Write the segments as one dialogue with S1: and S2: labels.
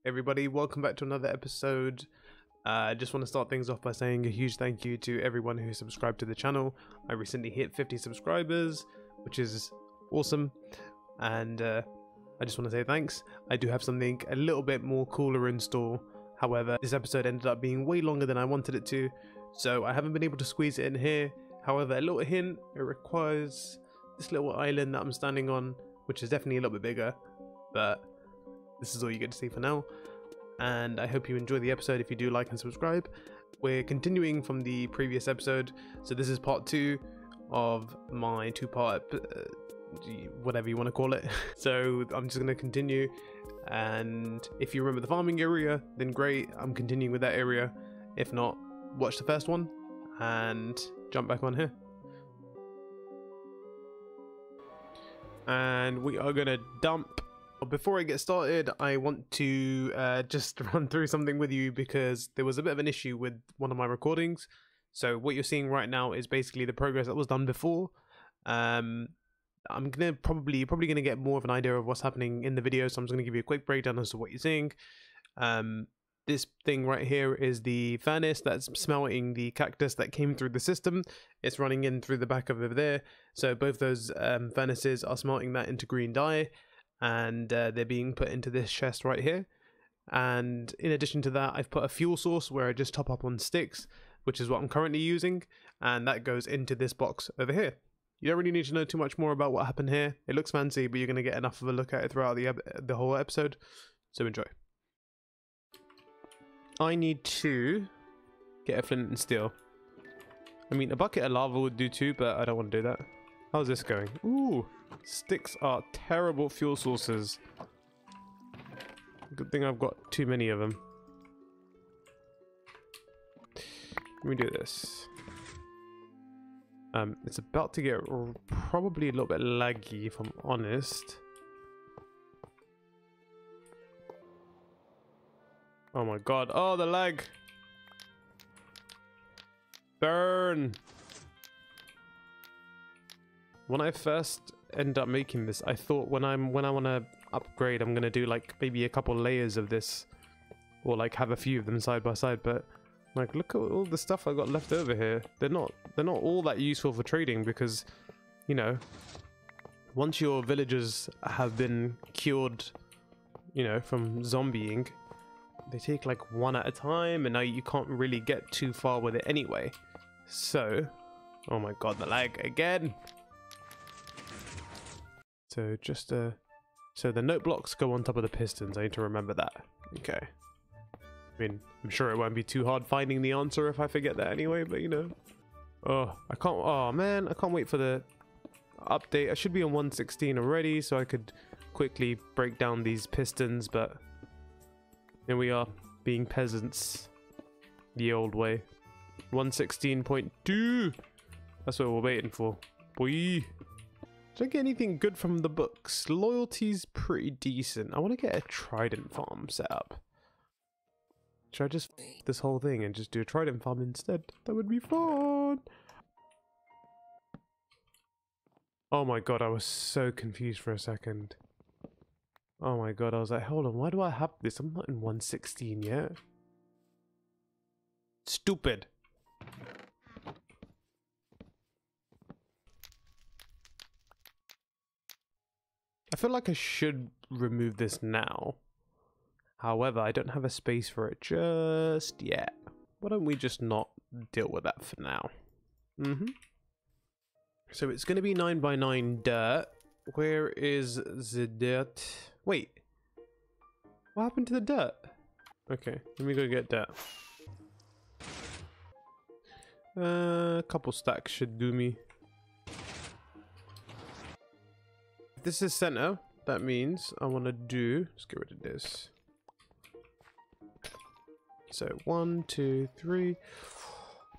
S1: Everybody, welcome back to another episode. I just want to start things off by saying a huge thank you to everyone who subscribed to the channel. I recently hit 50 subscribers, which is awesome, and I just want to say thanks. I do have something a little bit more cooler in store. However, this episode ended up being way longer than I wanted it to, so I haven't been able to squeeze it in here. However, a little hint, it requires this little island that I'm standing on, which is definitely a little bit bigger, but this is all you get to see for now, and I hope you enjoy the episode. If you do, like and subscribe. We're continuing from the previous episode, so this is part 2 of my two-part whatever you want to call it. So I'm just going to continue, and if you remember the farming area, then great, I'm continuing with that area. If not, watch the first one and jump back on here. And we are going to dump. Before I get started, I want to just run through something with you, because there was a bit of an issue with one of my recordings. So what you're seeing right now is basically the progress that was done before. I'm gonna probably gonna get more of an idea of what's happening in the video, so I'm just gonna give you a quick breakdown as to what you're seeing. This thing right here is the furnace that's smelting the cactus that came through the system. It's running in through the back of over there. So both those furnaces are smelting that into green dye, and they're being put into this chest right here. And in addition to that, I've put a fuel source where I just top up on sticks, which is what I'm currently using, and that goes into this box over here. You don't really need to know too much more about what happened here. It looks fancy, but you're going to get enough of a look at it throughout the whole episode, so enjoy. I need to get a flint and steel. I mean, a bucket of lava would do too, but I don't want to do that. How's this going? Ooh, sticks are terrible fuel sources. Good thing I've got too many of them. Let me do this. It's about to get probably a little bit laggy, if I'm honest. Oh my god. Oh, the lag. Burn. When I first end up making this, I thought when I want to upgrade, I'm gonna do like maybe a couple layers of this, or like have a few of them side by side. But like, look at all the stuff I got left over here. They're not all that useful for trading, because, you know, once your villagers have been cured, you know, from zombieing, they take like one at a time, and now you can't really get too far with it anyway. So, oh my god, the lag again. So just so the note blocks go on top of the pistons. I need to remember that. Okay. I mean, I'm sure it won't be too hard finding the answer if I forget that anyway, but you know. Oh, I can't, oh man, I can't wait for the update. I should be on 116 already, so I could quickly break down these pistons, but here we are, being peasants the old way. 116.2! That's what we're waiting for. Boy! Did I get anything good from the books? Loyalty's pretty decent. I want to get a trident farm set up. Should I just f this whole thing and just do a trident farm instead? That would be fun! Oh my god, I was so confused for a second. Oh my god, I was like, hold on, why do I have this? I'm not in 116 yet. Stupid! I feel like I should remove this now. However, I don't have a space for it just yet. Why don't we just not deal with that for now? So it's going to be 9 by 9 dirt. Where is the dirt? Wait. What happened to the dirt? Okay, let me go get dirt. A couple stacks should do me. If this is center, that means I want to do... Let's get rid of this. So 1, 2, 3,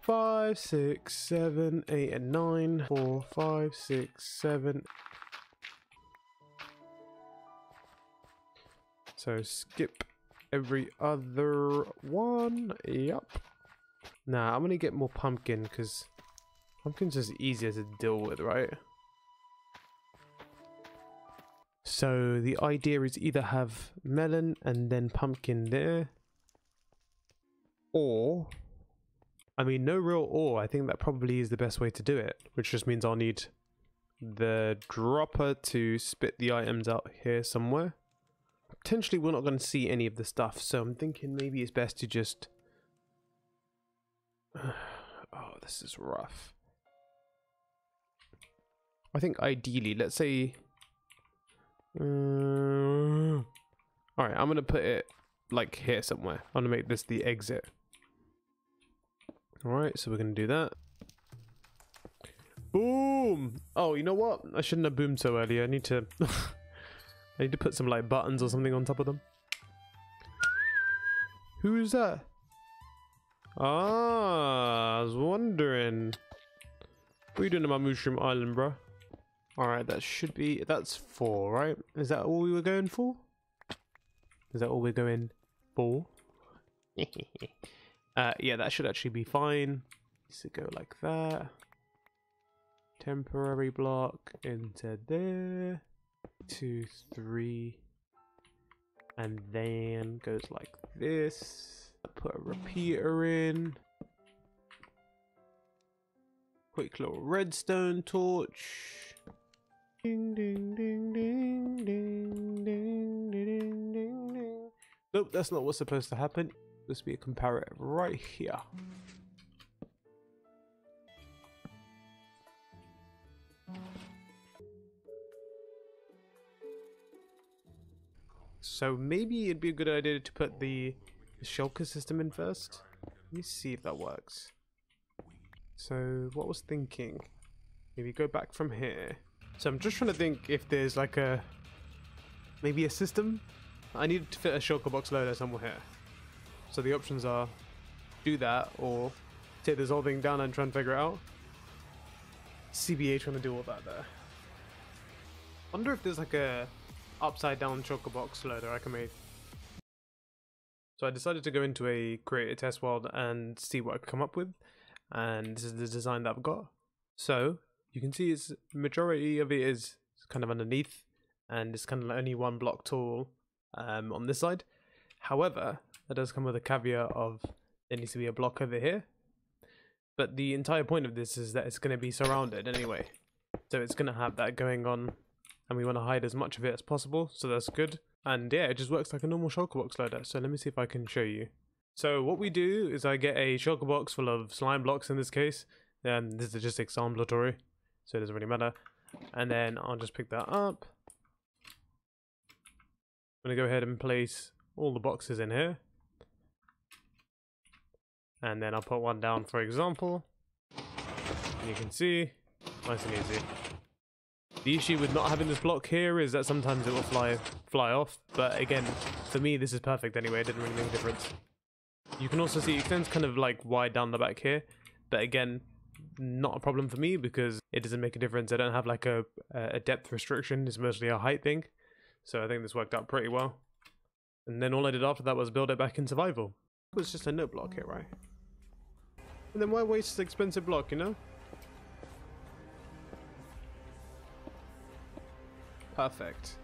S1: 5, 6, 7, 8, and 9. 4, 5, 6, 7. So skip every other one. Yup. Nah, I'm gonna get more pumpkin, because pumpkin's just easier to deal with, right? So the idea is either have melon and then pumpkin there, or, I mean, no real or. I think that probably is the best way to do it, which just means I'll need the dropper to spit the items out here somewhere. Potentially we're not going to see any of the stuff, so I'm thinking maybe it's best to just... Oh, this is rough. I think ideally, let's say... Alright, I'm going to put it like here somewhere. I'm going to make this the exit. Alright, so we're going to do that. Boom! Oh, you know what? I shouldn't have boomed so early. I need to... I need to put some like buttons or something on top of them. Who is that? Ah, I was wondering. What are you doing on my Mushroom Island, bro? Alright, that should be... That's 4, right? Is that all we were going for? Is that all we're going for? Yeah, that should actually be fine. So go like that. Temporary block into there. 2, 3. And then goes like this. Put a repeater in. Quick little redstone torch. Ding ding ding ding ding ding ding ding ding. Nope, that's not what's supposed to happen. This be a comparative right here. So maybe it'd be a good idea to put the shulker system in first. Let me see if that works. So what I was thinking, maybe go back from here. So I'm just trying to think if there's like a, maybe a system. I need to fit a shulker box loader somewhere here. So the options are do that or take this whole thing down and try and figure it out. CBA trying to do all that there. Wonder if there's like a upside down shulker box loader I can make. So I decided to go into a create a test world and see what I could come up with, and this is the design that I've got. So you can see it's majority of it is kind of underneath, and it's kind of like only one block tall on this side. However, that does come with a caveat of there needs to be a block over here. But the entire point of this is that it's going to be surrounded anyway, so it's going to have that going on, and we want to hide as much of it as possible, so that's good. And yeah, it just works like a normal shulker box loader. So let me see if I can show you. So what we do is I get a shulker box full of slime blocks in this case. This is just examplatory, so it doesn't really matter. And then I'll just pick that up. I'm going to go ahead and place all the boxes in here. And then I'll put one down for example. And you can see, nice and easy. The issue with not having this block here is that sometimes it will fly off, but again, for me this is perfect anyway, it didn't really make a difference. You can also see it extends kind of like wide down the back here, but again, not a problem for me because it doesn't make a difference. I don't have like a depth restriction, it's mostly a height thing, so I think this worked out pretty well. And then all I did after that was build it back in survival. It was just a note block here, right? And then why waste an expensive block, you know? Perfect.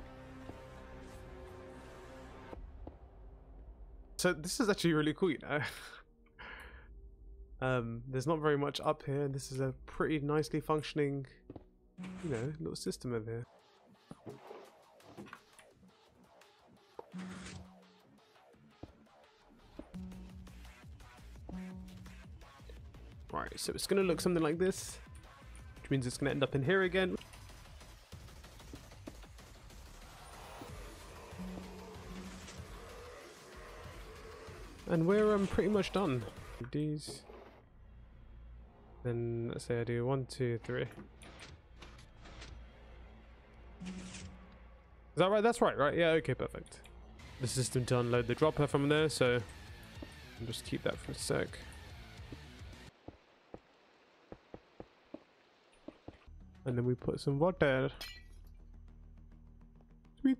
S1: So this is actually really cool, you know. There's not very much up here. This is a pretty nicely functioning, you know, little system over here. Right, so it's gonna look something like this, which means it's gonna end up in here again. And we're pretty much done. These. Then let's say I do 1, 2, 3. Is that right? That's right, right? Yeah, okay, perfect. The system to unload the dropper from there, so I'll just keep that for a sec. And then we put some water. Sweet.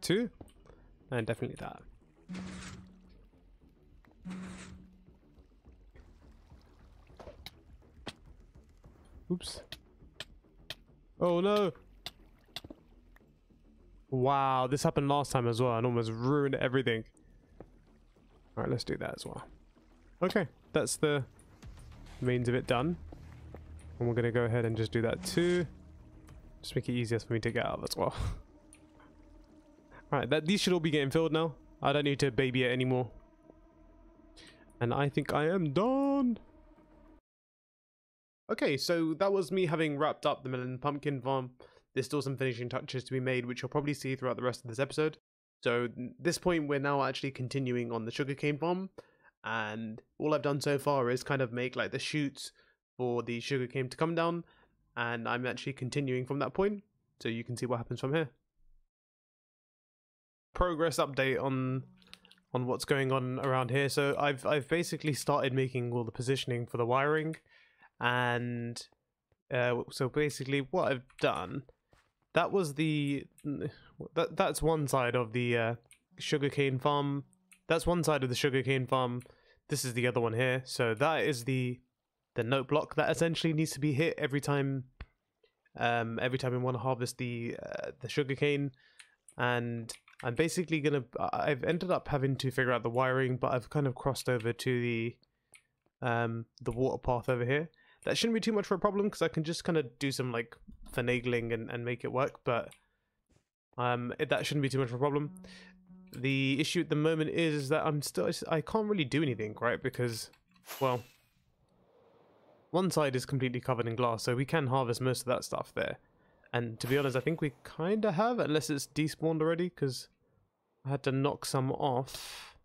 S1: 2. And definitely that. Oops. Oh no. Wow, this happened last time as well and almost ruined everything. All right, let's do that as well. Okay, that's the mains of it done. And we're going to go ahead and just do that too. Just make it easier for me to get out as well. All right, these should all be getting filled now. I don't need to baby it anymore. And I think I am done. Okay, so that was me having wrapped up the melon pumpkin farm. There's still some finishing touches to be made, which you'll probably see throughout the rest of this episode. So at this point, we're now actually continuing on the sugarcane farm. And all I've done so far is kind of make like the shoots for the sugarcane to come down. And I'm actually continuing from that point. So you can see what happens from here. Progress update on what's going on around here. So I've basically started making all the positioning for the wiring. And so basically what I've done, that was that's one side of the sugarcane farm. That's one side of the sugarcane farm. This is the other one here. So that is the note block that essentially needs to be hit every time we want to harvest the sugarcane. And I'm basically I've ended up having to figure out the wiring, but I've kind of crossed over to the water path over here. That shouldn't be too much of a problem because I can just kind of do some like finagling and make it work, but that shouldn't be too much of a problem. The issue at the moment is that I can't really do anything, right? Because, well, one side is completely covered in glass, so we can harvest most of that stuff there. And to be honest, I think we kind of have, unless it's despawned already, because I had to knock some off.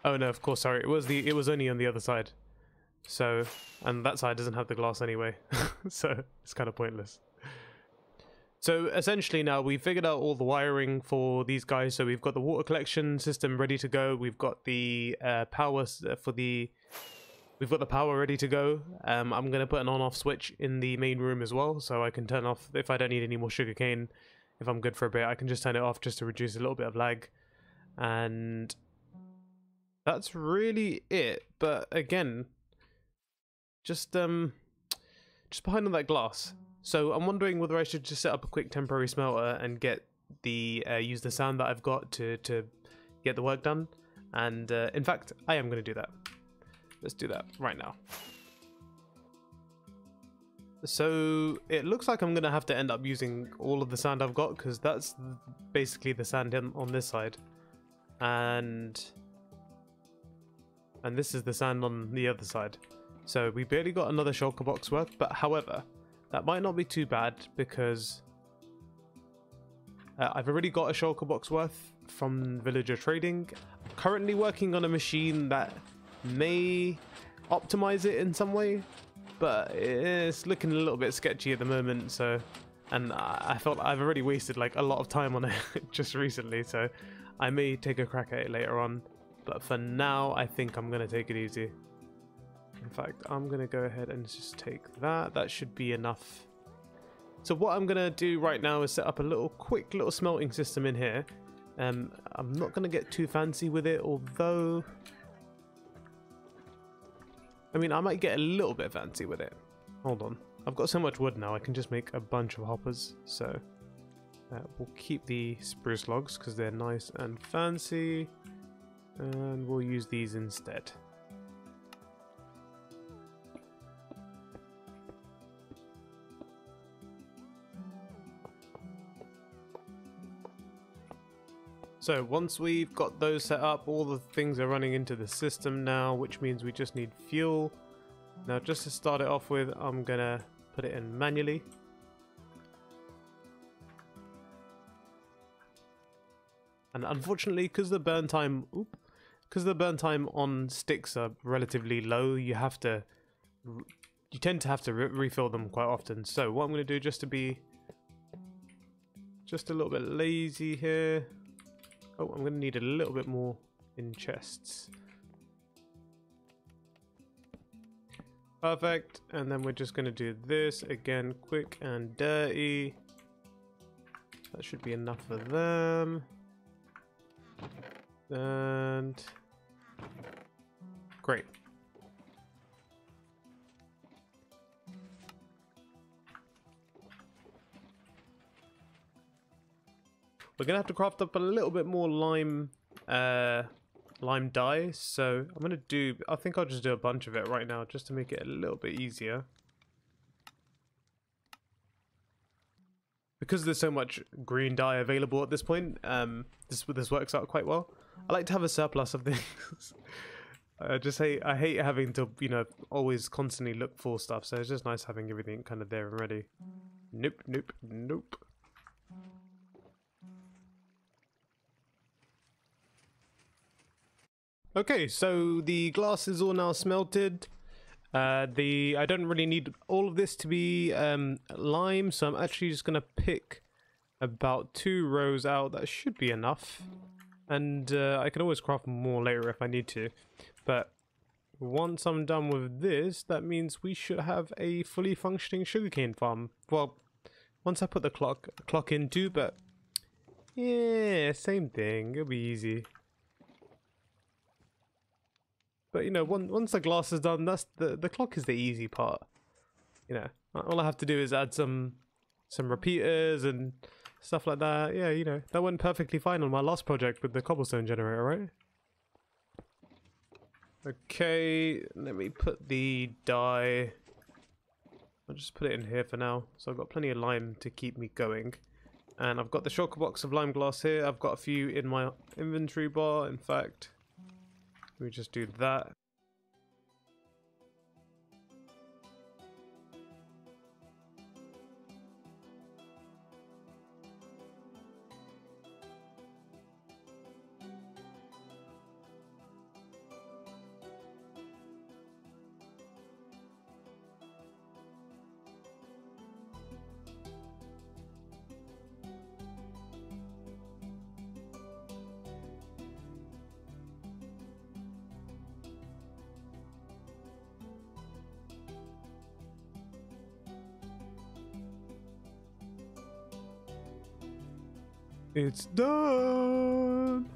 S1: Oh no, of course, sorry. It was only on the other side. So, and that side doesn't have the glass anyway. So, it's kind of pointless. So, essentially now we've figured out all the wiring for these guys. So, we've got the water collection system ready to go. We've got the power we've got the power ready to go. I'm going to put an on-off switch in the main room as well, so I can turn off if I don't need any more sugarcane. If I'm good for a bit, I can just turn it off just to reduce a little bit of lag. And that's really it. But again, just behind on that glass. So I'm wondering whether I should just set up a quick temporary smelter and get use the sand that I've got to get the work done. And in fact, I am going to do that. Let's do that right now. So it looks like I'm going to have to end up using all of the sand I've got, because that's basically the sand on this side. And this is the sand on the other side. So we barely got another shulker box worth, but however, that might not be too bad because I've already got a shulker box worth from villager trading. I'm currently working on a machine that may optimize it in some way, but it's looking a little bit sketchy at the moment. So, and I felt I've already wasted like a lot of time on it just recently, so I may take a crack at it later on. But for now, I think I'm going to take it easy. In fact, I'm going to go ahead and just take that. That should be enough. So what I'm going to do right now is set up a quick little smelting system in here. I'm not going to get too fancy with it, although I mean, I might get a little bit fancy with it. Hold on. I've got so much wood now, I can just make a bunch of hoppers. So we'll keep the spruce logs because they're nice and fancy. And we'll use these instead. So once we've got those set up, all the things are running into the system now, which means we just need fuel. Now just to start it off with, I'm gonna put it in manually. And unfortunately, because the burn time on sticks are relatively low, you tend to have to refill them quite often. So what I'm gonna do, just to be just a little bit lazy here. Oh, I'm going to need a little bit more in chests. Perfect. And then we're just going to do this again, quick and dirty. That should be enough for them. And great. We're gonna have to craft up a little bit more lime dye, so I think I'll just do a bunch of it right now just to make it a little bit easier. Because there's so much green dye available at this point, this works out quite well. I like to have a surplus of things. I hate having to, you know, always constantly look for stuff, so it's just nice having everything kind of there and ready. Nope, nope, nope. Okay, so the glass is all now smelted. I don't really need all of this to be lime, so I'm actually just gonna pick about 2 rows out. That should be enough, and I can always craft more later if I need to. But once I'm done with this, that means we should have a fully functioning sugarcane farm. Well, once I put the clock in too, but yeah, same thing. It'll be easy. But you know, once the glass is done, that's the clock is the easy part. You know, all I have to do is add some repeaters and stuff like that. Yeah, you know, that went perfectly fine on my last project with the cobblestone generator, right? Okay, let me put the dye. I'll just put it in here for now. So I've got plenty of lime to keep me going. And I've got the shulker box of lime glass here. I've got a few in my inventory bar, in fact. Let me just do that. It's done!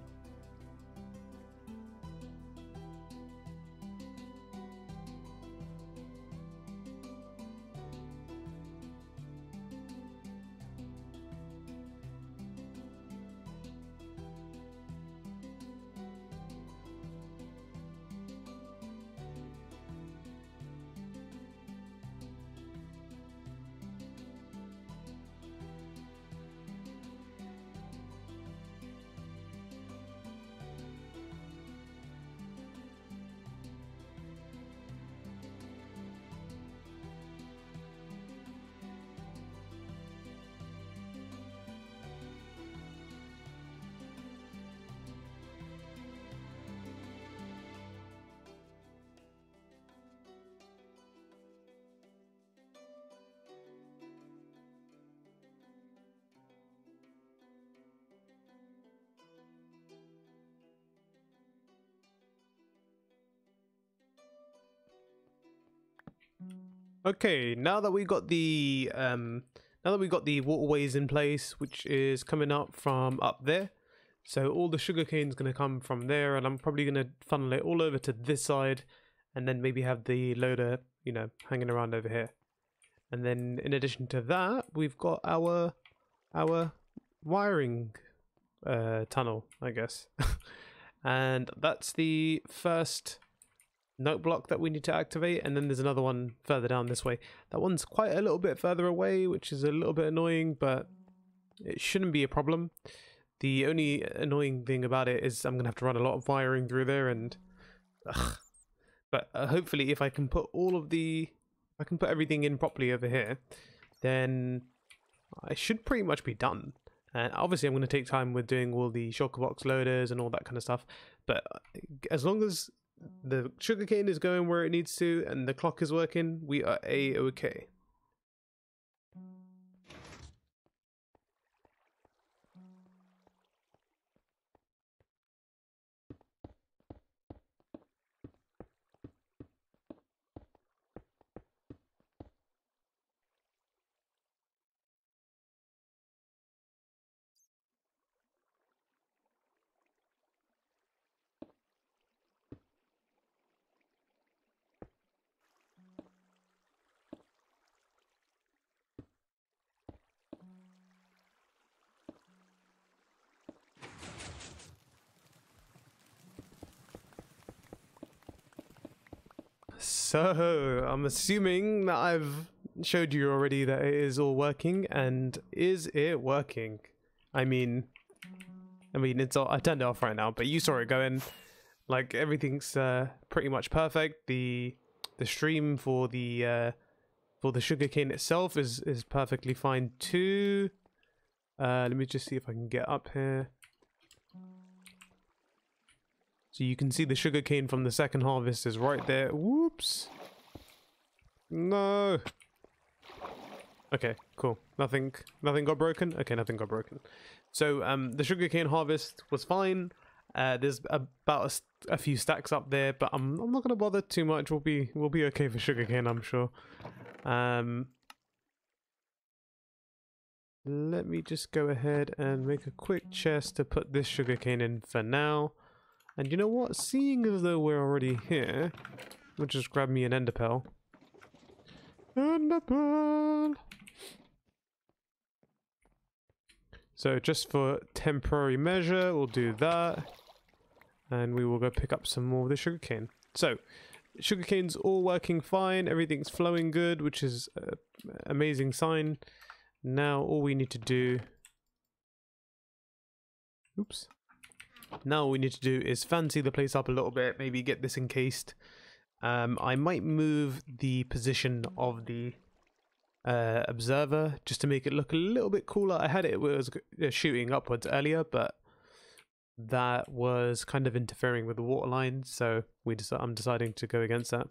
S1: Okay, now that we got the waterways in place, which is coming up from up there, so all the sugarcane's going to come from there, and I'm probably going to funnel it all over to this side, and then maybe have the loader, you know, hanging around over here. And then in addition to that, we've got our wiring tunnel, I guess. And that's the first note block that we need to activate, and then there's another one further down this way. That one's quite a little bit further away, which is a little bit annoying, but it shouldn't be a problem. The only annoying thing about it is I'm gonna have to run a lot of wiring through there, and but hopefully if I can put everything in properly over here, then I should pretty much be done. And obviously I'm going to take time with doing all the shulker box loaders and all that kind of stuff, but as long as the sugarcane is going where it needs to and the clock is working, we are a-okay. So I'm assuming that I've showed you already that it is all working, and is it working? I mean it's all, I turned it off right now, but you saw it going. Like everything's pretty much perfect. The stream for the sugarcane itself is perfectly fine too. Let me just see if I can get up here. So you can see the sugarcane from the second harvest is right there. Whoops. No. Okay, cool. Nothing got broken? Okay, nothing got broken. So the sugarcane harvest was fine. There's about a few stacks up there, but I'm not gonna bother too much. We'll be okay for sugarcane, I'm sure. Let me just go ahead and make a quick chest to put this sugarcane in for now. And you know what? Seeing as though we're already here, we'll just grab me an ender pearl. Ender pearl! So just for temporary measure, we'll do that. And we will go pick up some more of the sugarcane. So, sugarcane's all working fine. Everything's flowing good, which is an amazing sign. Now all we need to do... Oops. Now all we need to do is fancy the place up a little bit, maybe get this encased. I might move the position of the observer just to make it look a little bit cooler. I had it was shooting upwards earlier, but that was kind of interfering with the water line, so I'm deciding to go against that.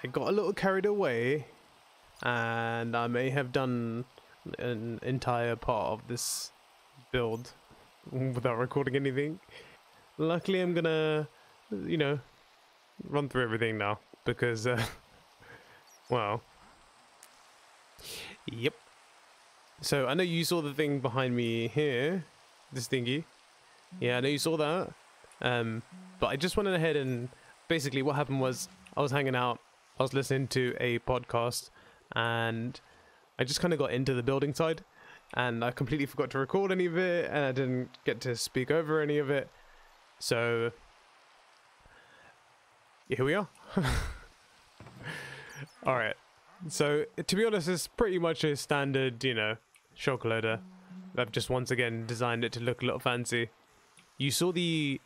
S1: I got a little carried away, and I may have done an entire part of this build without recording anything. Luckily, I'm gonna, you know, run through everything now because, well, yep. So I know you saw the thing behind me here, this thingy. Yeah, I know you saw that. But I just went ahead and basically what happened was I was hanging out. I was listening to a podcast and I just kind of got into the building side and I completely forgot to record any of it and I didn't get to speak over any of it. So here we are. Alright, so to be honest, it's pretty much a standard, you know, shulker loader. I've just once again designed it to look a little fancy. You saw the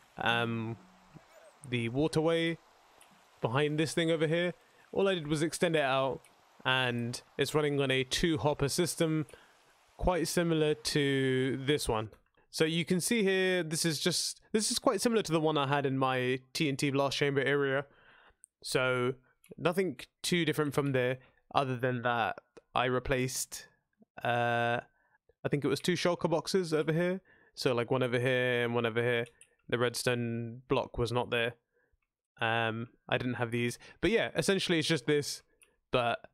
S1: waterway behind this thing over here. All I did was extend it out and it's running on a 2-hopper system, quite similar to this one. So you can see here, this is quite similar to the one I had in my TNT blast chamber area. So nothing too different from there, other than that I replaced, I think it was 2 shulker boxes over here. So like one over here and one over here. The redstone block was not there. I didn't have these, but yeah, essentially it's just this, but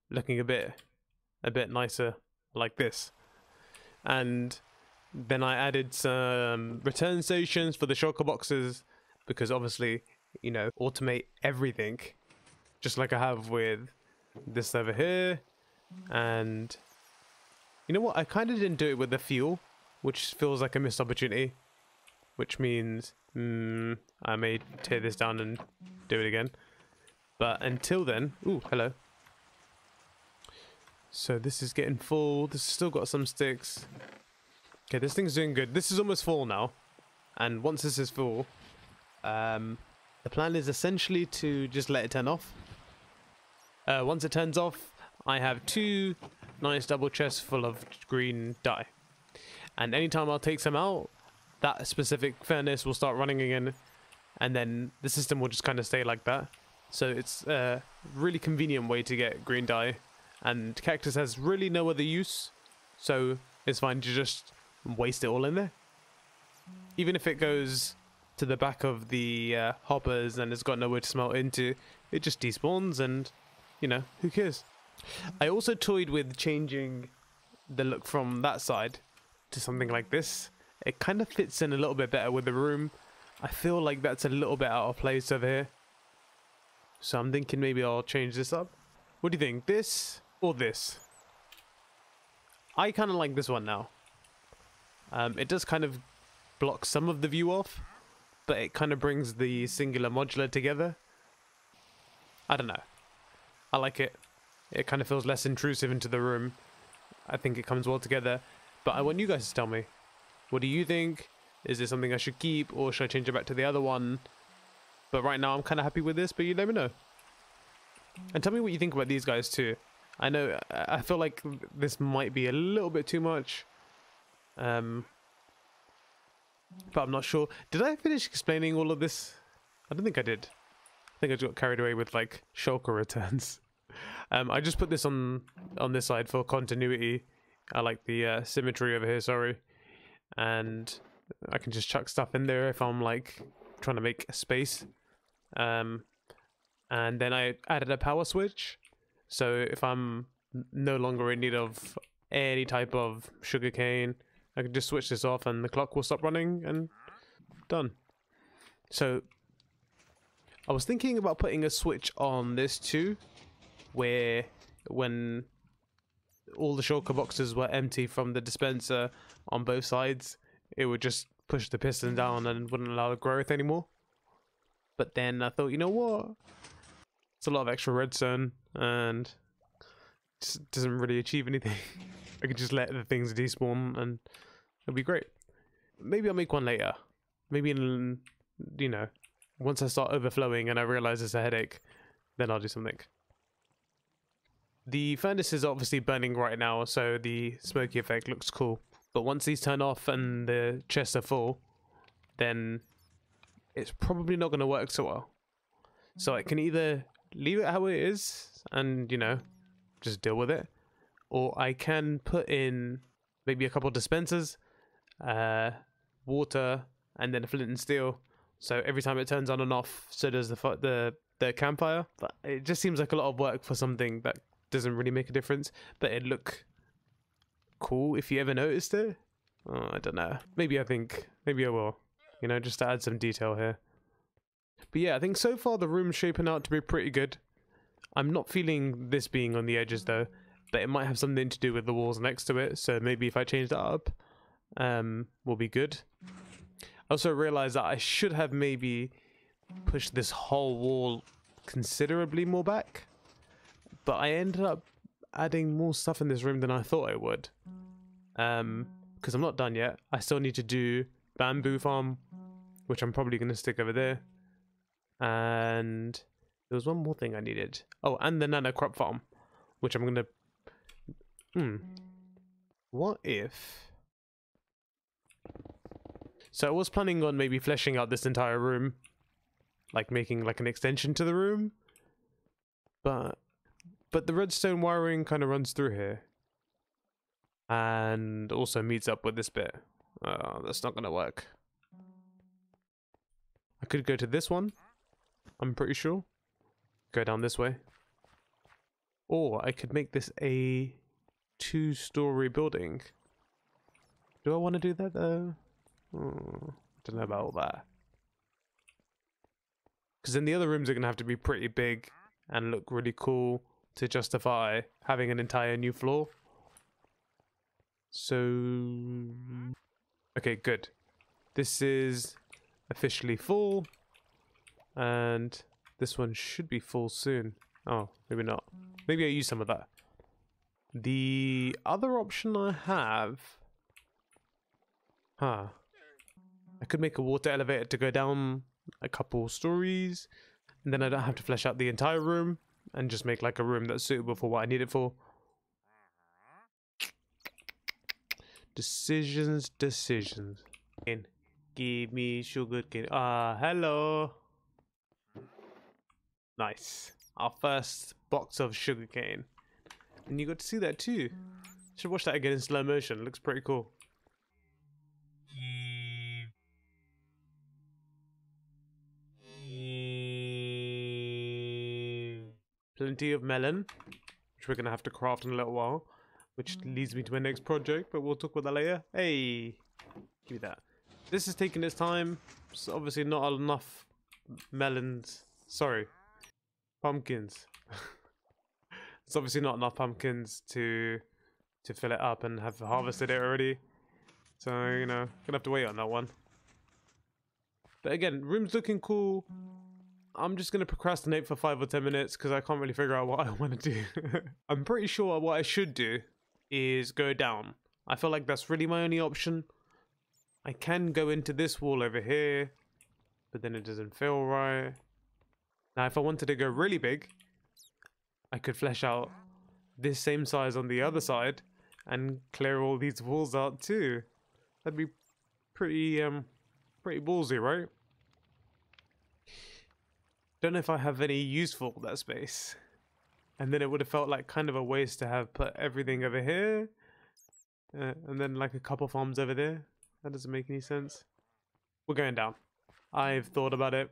S1: looking a bit nicer like this. And then I added some return stations for the shulker boxes because obviously, you know, automate everything, just like I have with this over here. And you know what? I kind of didn't do it with the fuel, which feels like a missed opportunity, which means I may tear this down and do it again. But until then, ooh, hello. So this is getting full. This has still got some sticks. Okay, this thing's doing good. This is almost full now. And once this is full, the plan is essentially to just let it turn off. Once it turns off, I have 2 nice double chests full of green dye. And anytime I'll take some out, that specific furnace will start running again, and then the system will just kind of stay like that. So it's a really convenient way to get green dye, and cactus has really no other use, so it's fine to just waste it all in there. Even if it goes to the back of the hoppers and it's got nowhere to smelt into, it just despawns and, you know, who cares? I also toyed with changing the look from that side to something like this. It kind of fits in a little bit better with the room. I feel like that's a little bit out of place over here. So I'm thinking maybe I'll change this up. What do you think? This or this? I kind of like this one now. It does kind of block some of the view off, but it kind of brings the singular modular together. I don't know. I like it. It kind of feels less intrusive into the room. I think it comes well together. But I want you guys to tell me. What do you think? Is this something I should keep, or should I change it back to the other one? But right now I'm kind of happy with this, but you let me know. And tell me what you think about these guys too. I know, I feel like this might be a little bit too much. But I'm not sure. Did I finish explaining all of this? I don't think I did. I think I just got carried away with like shulker returns. I just put this on this side for continuity. I like the symmetry over here, sorry. And I can just chuck stuff in there if I'm like trying to make a space. And then I added a power switch. So if I'm no longer in need of any type of sugarcane, I can just switch this off and the clock will stop running and done. So I was thinking about putting a switch on this too, where when all the shulker boxes were empty from the dispenser on both sides, it would just push the piston down and wouldn't allow the growth anymore. But then I thought, you know what? It's a lot of extra redstone and just doesn't really achieve anything. I could just let the things despawn and it'll be great. Maybe I'll make one later. Maybe in, you know, once I start overflowing and I realize it's a headache, then I'll do something. The furnace is obviously burning right now, so the smoky effect looks cool. But once these turn off and the chests are full, then it's probably not going to work so well. So I can either leave it how it is and, you know, just deal with it, or I can put in maybe a couple of dispensers, water, and then a flint and steel. So every time it turns on and off, so does the campfire. But it just seems like a lot of work for something that doesn't really make a difference, but it'd look cool if you ever noticed it. Oh, I don't know. Maybe I will, you know, just to add some detail here. But yeah, I think so far the room's shaping out to be pretty good. I'm not feeling this being on the edges though, but it might have something to do with the walls next to it, so maybe if I change that up, will be good. I also realized that I should have maybe pushed this whole wall considerably more back, but I ended up adding more stuff in this room than I thought I would. Because I'm not done yet. I still need to do bamboo farm, which I'm probably going to stick over there. And there was one more thing I needed. Oh, and the nano crop farm, which I'm going to... What if... So I was planning on maybe fleshing out this entire room, like making like an extension to the room, but the redstone wiring kind of runs through here and also meets up with this bit. That's not gonna work. I could go to this one, I'm pretty sure, go down this way, or I could make this a 2-story building. Do I want to do that though? Don't know about all that. Because then the other rooms are going to have to be pretty big and look really cool to justify having an entire new floor. So... okay, good. This is officially full. And this one should be full soon. Oh, maybe not. Maybe I use some of that. The other option I have... I could make a water elevator to go down a couple stories, and then I don't have to flesh out the entire room and just make like a room that's suitable for what I need it for. Decisions. Give me sugar cane. Hello. Nice. Our first box of sugar cane. And you got to see that too. Should watch that again in slow motion. It looks pretty cool. Plenty of melon, which we're going to have to craft in a little while, which leads me to my next project, but we'll talk about that later. Hey, give me that. This is taking its time. It's obviously not enough melons. Sorry, pumpkins. It's obviously not enough pumpkins to to fill it up and have harvested it already. So, you know, gonna have to wait on that one. But again, room's looking cool. I'm just gonna procrastinate for 5 or 10 minutes because I can't really figure out what I want to do. I'm pretty sure what I should do is go down. I feel like that's really my only option. I can go into this wall over here, but then it doesn't feel right. Now, if I wanted to go really big, I could flesh out this same size on the other side and clear all these walls out too. That'd be pretty ballsy, right? Don't know if I have any use for that space. And then it would have felt like kind of a waste to have put everything over here. And then like a couple farms over there. That doesn't make any sense. We're going down. I've thought about it.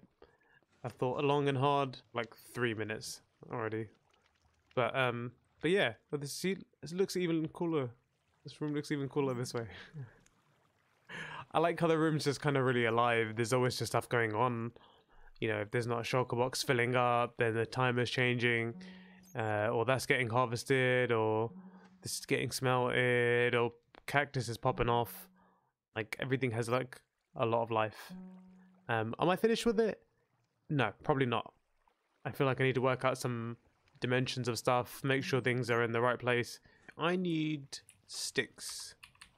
S1: I've thought long and hard, like 3 minutes already. But yeah, this looks even cooler. This room looks even cooler this way. I like how the room's just kind of really alive. There's always just stuff going on. You know, if there's not a shulker box filling up, then the timer's changing, or that's getting harvested, or this is getting smelted, or cactus is popping off. Like, everything has like a lot of life. Am I finished with it? No, probably not. I feel like I need to work out some dimensions of stuff, make sure things are in the right place. I need sticks,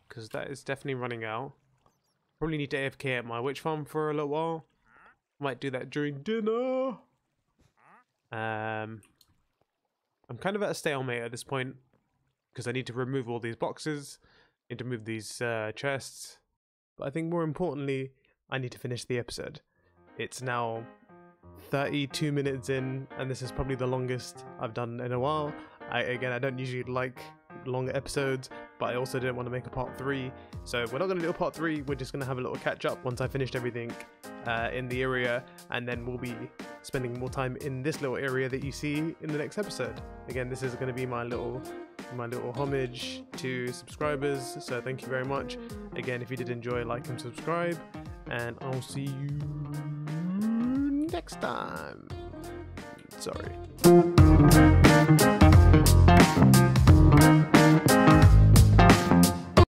S1: because that is definitely running out. Probably need to AFK at my witch farm for a little while. Might do that during dinner. I'm kind of at a stalemate at this point, because I need to remove all these boxes, need to move these chests. But I think more importantly, I need to finish the episode. It's now 32 minutes in, and this is probably the longest I've done in a while. I don't usually like longer episodes, but I also didn't want to make a part 3, so we're not going to do a part 3. We're just going to have a little catch up once I finished everything in the area, and then we'll be spending more time in this little area that you see in the next episode. Again, this is going to be my little homage to subscribers, so thank you very much. Again, if you did enjoy, like and subscribe, and I'll see you next time. Sorry.